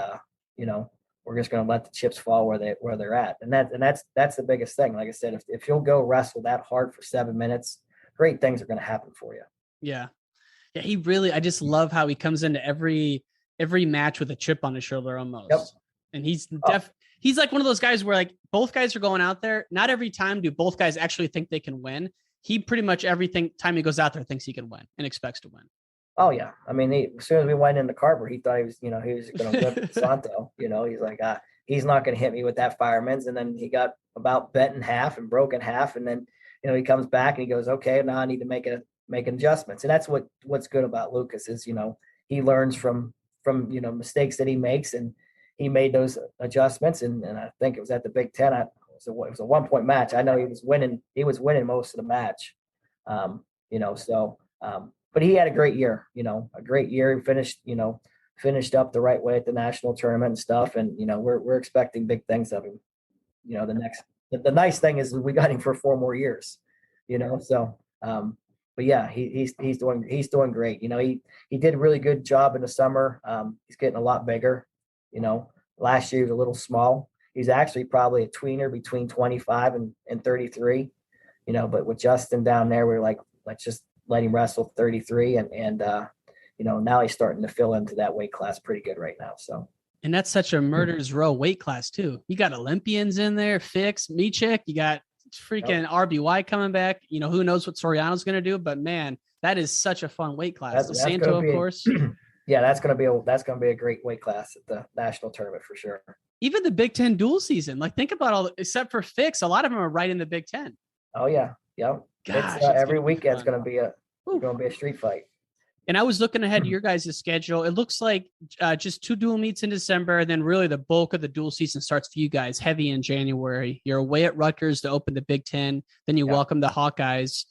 we're just going to let the chips fall where they're at. And that's the biggest thing. Like I said, if you'll go wrestle that hard for 7 minutes, great things are going to happen for you. Yeah. Yeah. I just love how he comes into every match with a chip on his shoulder almost. Yep. And he's like one of those guys where like both guys are going out there. Not every time do both guys actually think they can win. He pretty much time he goes out there thinks he can win and expects to win. Oh yeah. I mean, as soon as we went in the Carver, he thought he was going to whip Santo, he's like, he's not going to hit me with that fireman's. And then he got about bent in half and broke in half. And then, he comes back and he goes, okay, now I need to make adjustments. And that's what's good about Lucas is, he learns from mistakes that he makes, and he made those adjustments. And I think it was at the Big Ten. It was a 1-point match. I know he was winning most of the match. But he had a great year, a great year. He finished up the right way at the national tournament and stuff. And, we're expecting big things of him. The nice thing is we got him for 4 more years, but yeah, he's doing great. He did a really good job in the summer. He's getting a lot bigger. Last year he was a little small. He's actually probably a tweener between 25 and 33. But with Justin down there, we're like, let's just let him wrestle 33, and now he's starting to fill into that weight class pretty good right now. So. And that's such a murderer's row weight class too. You got Olympians in there, Fix, Michik. You got freaking RBY coming back. Who knows what Soriano's going to do, but man, that is such a fun weight class. Santo, of course. Yeah, that's going to be a great weight class at the national tournament for sure. Even the Big Ten dual season, like think about except for Fix, a lot of them are right in the Big Ten. Oh yeah, yep. Gosh, every weekend's going to be a street fight. And I was looking ahead to your guys' schedule. It looks like just 2 dual meets in December, and then really the bulk of the dual season starts for you guys heavy in January. You're away at Rutgers to open the Big Ten. Then you welcome the Hawkeyes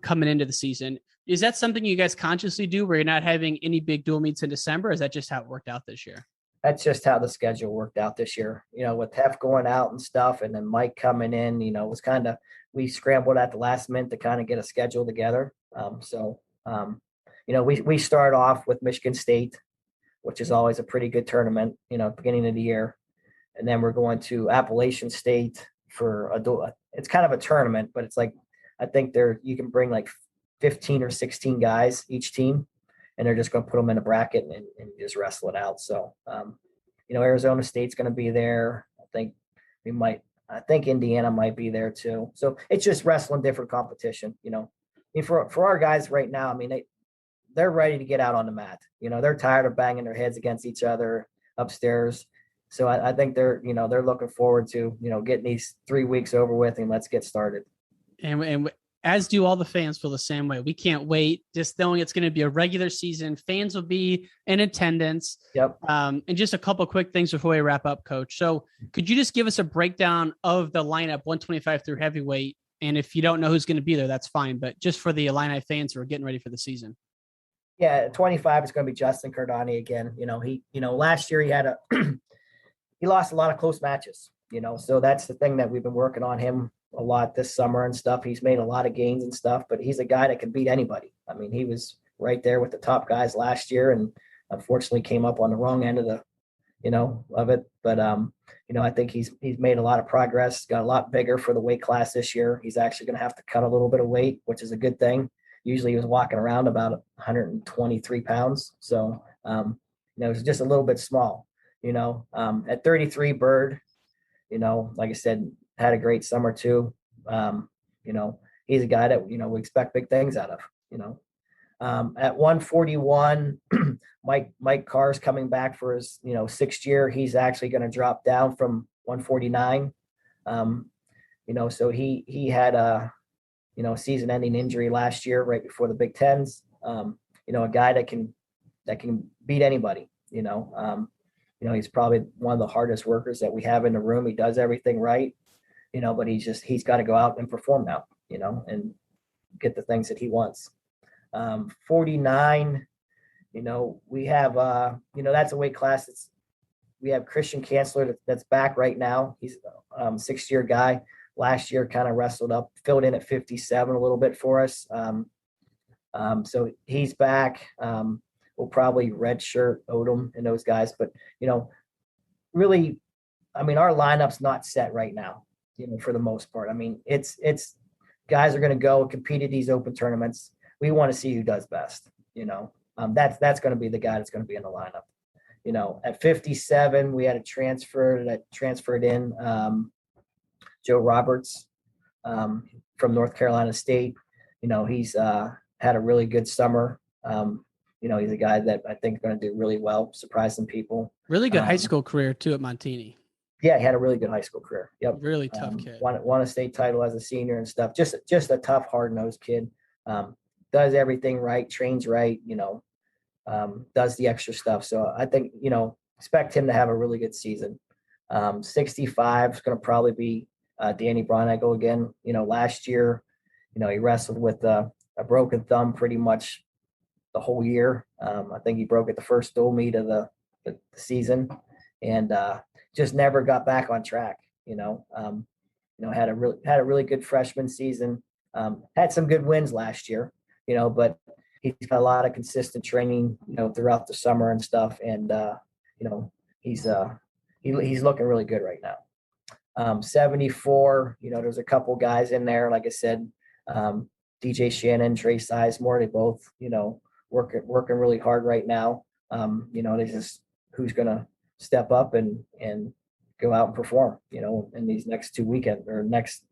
coming into the season. Is that something you guys consciously do where you're not having any big dual meets in December? Or is that just how it worked out this year? That's just how the schedule worked out this year. With Hef going out and stuff, and then Mike coming in, it was we scrambled at the last minute to kind of get a schedule together. We start off with Michigan State, which is always a pretty good tournament, beginning of the year. And then we're going to Appalachian State for it's kind of a tournament, but it's like, I think you can bring like 15 or 16 guys each team, and they're just going to put them in a bracket and just wrestle it out. So, Arizona State's going to be there. I think Indiana might be there too. So it's just wrestling different competition, for our guys right now. They're ready to get out on the mat. They're tired of banging their heads against each other upstairs. So I think they're looking forward to, getting these 3 weeks over with, and let's get started. And as do all the fans feel the same way. We can't wait, just knowing it's going to be a regular season. Fans will be in attendance. Yep. And just a couple quick things before we wrap up, Coach. So could you just give us a breakdown of the lineup 125 through heavyweight? And if you don't know who's going to be there, that's fine. But just for the Illini fans who are getting ready for the season. Yeah, 25 is going to be Justin Cardani again. Last year he lost a lot of close matches, so that's the thing that we've been working on him a lot this summer and stuff. He's made a lot of gains and stuff, but he's a guy that can beat anybody. He was right there with the top guys last year, and unfortunately came up on the wrong end of of it. But, I think he's made a lot of progress, got a lot bigger for the weight class this year. He's actually going to have to cut a little bit of weight, which is a good thing. Usually he was walking around about 123 pounds. So, it's just a little bit small, at 33, Bird, like I said, had a great summer too. He's a guy that, we expect big things out of, At 141, Mike Carr's coming back for his, 6th year. He's actually going to drop down from 149. So he had a, season-ending injury last year right before the Big Tens. A guy that can beat anybody. He's probably one of the hardest workers that we have in the room. He does everything right, but he's got to go out and perform now, and get the things that he wants. 49, we have, that's a weight class. We have Christian Kanzler that's back right now. He's a 6th-year guy. Last year kind of wrestled up, filled in at 57 a little bit for us. So he's back. We'll probably redshirt Odom and those guys, but really, our lineup's not set right now, for the most part. It's guys are going to go compete at these open tournaments. We want to see who does best. That's going to be the guy that's going to be in the lineup. At 57, we had a transfer that transferred in Joe Roberts from North Carolina State. He's had a really good summer. He's a guy that I think is going to do really well, surprise some people. Really good high school career too at Montini. Yeah, he had a really good high school career. Yep. Really tough kid. Won a state title as a senior and stuff. Just a tough, hard-nosed kid. Does everything right, trains right, does the extra stuff. So I think, expect him to have a really good season. 65 is going to probably be Danny Bronigal again. Last year, he wrestled with a broken thumb pretty much the whole year. I think he broke it the first dual meet of the season, and just never got back on track. Had a really good freshman season. Had some good wins last year, but he's got a lot of consistent training, throughout the summer and stuff. And, he's looking really good right now. 74, there's a couple guys in there. Like I said, DJ Shannon, Trey Sizemore, they both, working really hard right now. They just, who's going to step up and go out and perform, in these next 2 weekends or next,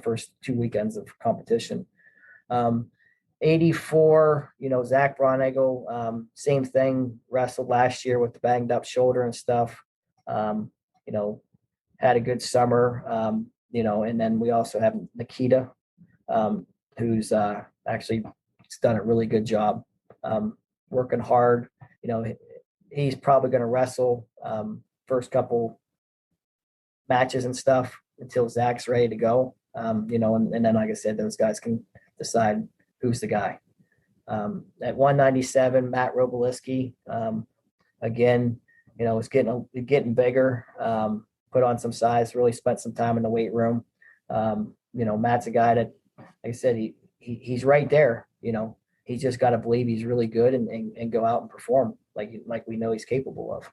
first 2 weekends of competition. 84, Zach Bronigal, same thing, wrestled last year with the banged up shoulder and stuff. Had a good summer, and then we also have Nikita, who's actually done a really good job, working hard. He's probably going to wrestle first couple matches and stuff until Zach's ready to go. And then, like I said, those guys can decide who's the guy. At 197, Matt Roboliski, again, is getting bigger, put on some size, really spent some time in the weight room. Matt's a guy that, like I said, he's right there. He's just got to believe he's really good and go out and perform like we know he's capable of.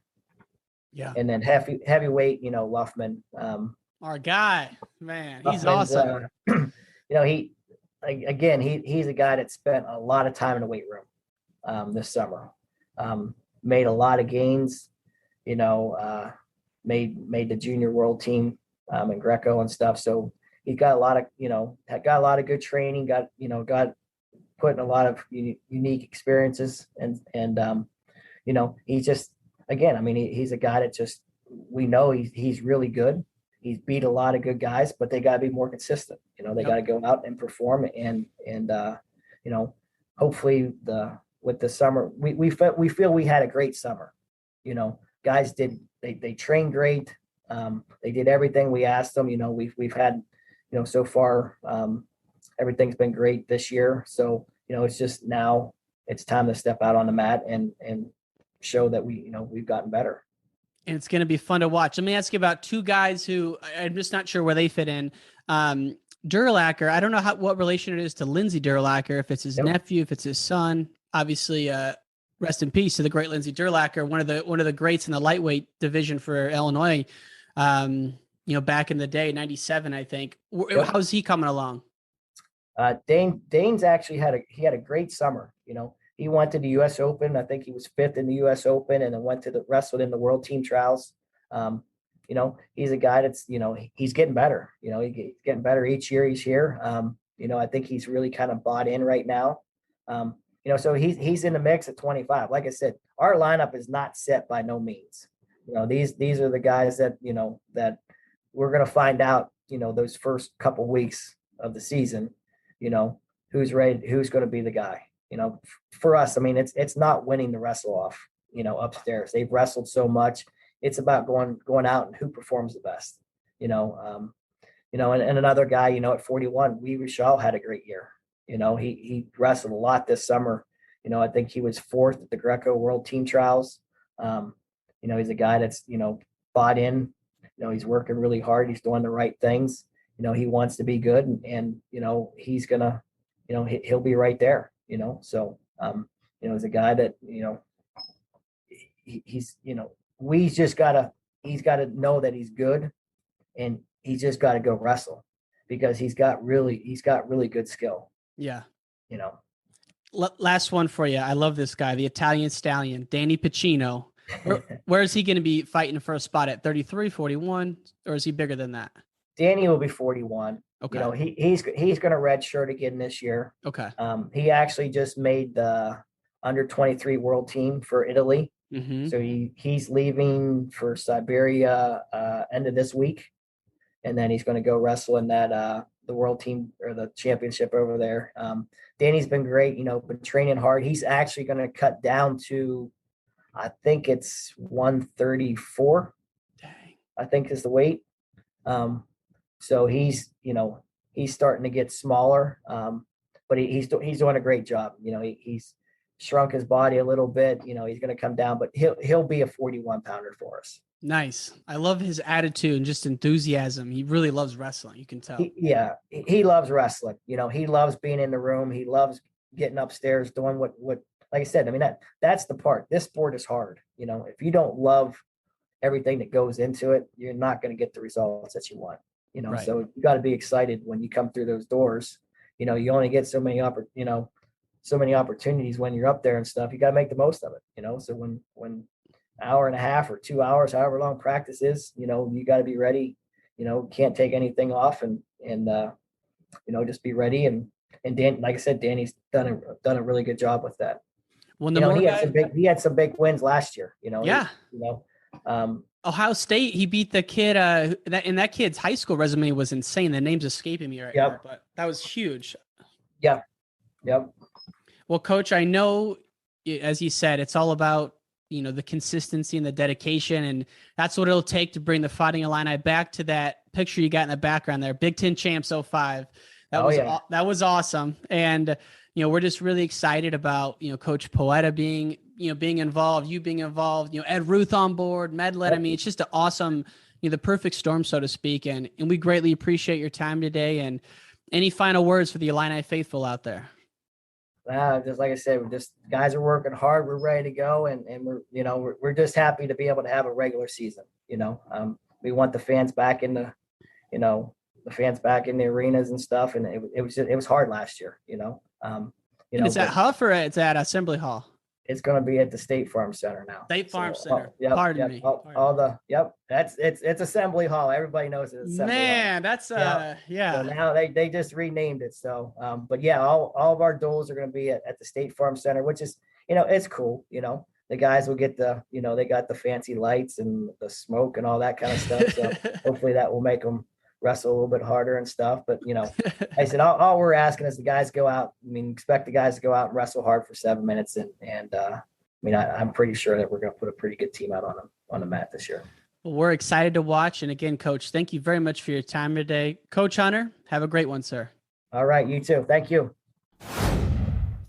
Yeah. And then heavyweight, Luffman. Our guy, man, he's Luffman's, awesome. He's a guy that spent a lot of time in the weight room this summer. Made a lot of gains, made the junior world team in Greco and stuff. So he got a lot of good training, got put in a lot of unique experiences and he's just, again, he's a guy that just, we know he's really good. He's beat a lot of good guys, but they got to be more consistent. They got to go out and perform and hopefully with the summer, we feel we had a great summer. Guys they trained great. They did everything we asked them. We've had, so far, everything's been great this year. So, it's just now it's time to step out on the mat and show that we've gotten better. And it's going to be fun to watch. Let me ask you about two guys who I'm just not sure where they fit in. Durlacher, I don't know what relation it is to Lindsey Durlacher, if it's his nephew, if it's his son. Obviously, rest in peace to the great Lindsey Durlacher, one of the greats in the lightweight division for Illinois. Back in the day, 97, I think. How's he coming along? Dane's actually had a great summer. He went to the U.S. Open. I think he was 5th in the U.S. Open, and then went to wrestled in the World Team Trials. He's a guy that's, he's getting better. He's getting better each year he's here. I think he's really kind of bought in right now. So he's in the mix at 25. Like I said, our lineup is not set by no means. These are the guys that, that we're going to find out, those first couple weeks of the season, who's ready, who's going to be the guy. For us, I mean, it's not winning the wrestle off, upstairs. They've wrestled so much. It's about going out and who performs the best, and another guy, at 41, Weaver Shaw had a great year. He wrestled a lot this summer. I think he was 4th at the Greco World Team Trials. He's a guy that's, bought in, he's working really hard. He's doing the right things. He wants to be good and he's gonna, he'll be right there, so, he's a guy that, he's, he's got to know that he's good and he's just got to go wrestle because he's got really good skill. Yeah. Last one for you. I love this guy, the Italian stallion, Danny Pacino. Where is he going to be fighting for a spot at 33, 41, or is he bigger than that? Danny will be 41. Okay. He's going to redshirt again this year. Okay. He actually just made the under 23 world team for Italy. Mm-hmm. So he's leaving for Siberia end of this week. And then he's going to go wrestle in that the world team or the championship over there. Danny's been great, been training hard. He's actually going to cut down to, I think it's 134. Dang. I think is the weight. So he's starting to get smaller. But he's doing a great job. He's shrunk his body a little bit. He's going to come down, but he'll be a 41 pounder for us. Nice. I love his attitude and just enthusiasm. He really loves wrestling. You can tell. He loves wrestling. He loves being in the room. He loves getting upstairs, doing what, like I said, I mean, that's the part. This sport is hard. If you don't love everything that goes into it, you're not going to get the results that you want, Right. So you got to be excited when you come through those doors. You only get so many opportunities when you're up there and stuff. You got to make the most of it, so when hour and a half or 2 hours, however long practice is, you got to be ready, can't take anything off and just be ready. And Dan, like I said, Danny's done a really good job with that. When he had some big wins last year, Yeah. Ohio State, he beat the kid that kid's high school resume was insane. The name's escaping me right now, but that was huge. Yeah. Yep. Well, Coach, I know, as you said, it's all about, the consistency and the dedication, and that's what it'll take to bring the Fighting Illini back to that picture you got in the background there. Big Ten Champs 05. That was awesome. And, we're just really excited about, Coach Poeta being involved, you being involved, Ed Ruth on board, Medlet. I mean, it's just an awesome, the perfect storm, so to speak. And we greatly appreciate your time today. And any final words for the Illini faithful out there? Just like I said, guys are working hard. We're ready to go. And we're just happy to be able to have a regular season. We want the fans back in the arenas and stuff. And it was hard last year, It's at Huff or it's at Assembly Hall? It's going to be at the State Farm Center now. State Farm Center. Pardon me. It's Assembly Hall. Everybody knows it's Assembly Hall. That's So now they just renamed it. So, but yeah, all of our duels are going to be at the State Farm Center, which is, it's cool. The guys will get they got the fancy lights and the smoke and all that kind of stuff. So hopefully that will make them wrestle a little bit harder and stuff. But, I said, all we're asking is the guys go out. I mean, expect the guys to go out and wrestle hard for 7 minutes. And I'm pretty sure that we're going to put a pretty good team out on the mat this year. Well, we're excited to watch. And again, Coach, thank you very much for your time today. Coach Hunter, have a great one, sir. All right. You too. Thank you.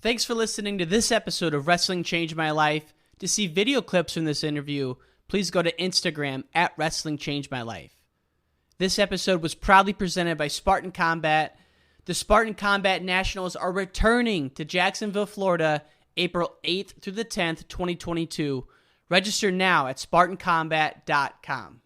Thanks for listening to this episode of Wrestling Changed My Life. To see video clips from this interview, please go to Instagram at Wrestling Changed My Life. This episode was proudly presented by Spartan Combat. The Spartan Combat Nationals are returning to Jacksonville, Florida, April 8th through the 10th, 2022. Register now at SpartanCombat.com.